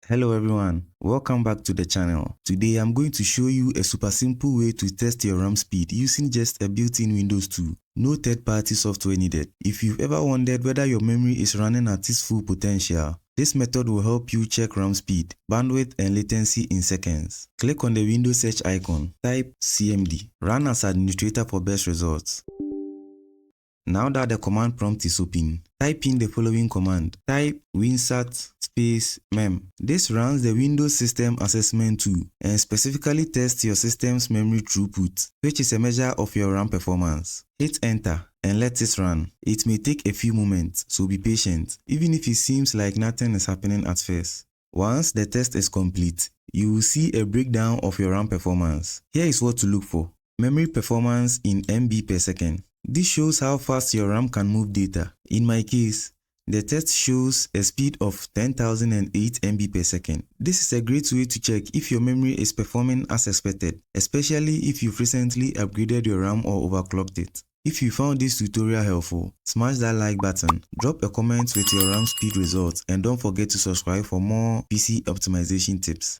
Hello everyone, welcome back to the channel. Today I'm going to show you a super simple way to test your RAM speed using just a built-in Windows 2. No third-party software needed. If you've ever wondered whether your memory is running at its full potential, this method will help you check RAM speed, bandwidth and latency in seconds. Click on the Windows search icon, type CMD, run as administrator for best results. Now that the command prompt is open, type in the following command. Type winsat space mem. This runs the Windows System Assessment Tool and specifically tests your system's memory throughput, which is a measure of your RAM performance. Hit enter and let it run. It may take a few moments, so be patient, even if it seems like nothing is happening at first. Once the test is complete, you will see a breakdown of your RAM performance. Here is what to look for. Memory performance in MB per second. This shows how fast your RAM can move data. In my case, the test shows a speed of 10,008 MB per second. This is a great way to check if your memory is performing as expected, especially if you've recently upgraded your RAM or overclocked it. If you found this tutorial helpful, smash that like button, drop a comment with your RAM speed results, and don't forget to subscribe for more PC optimization tips.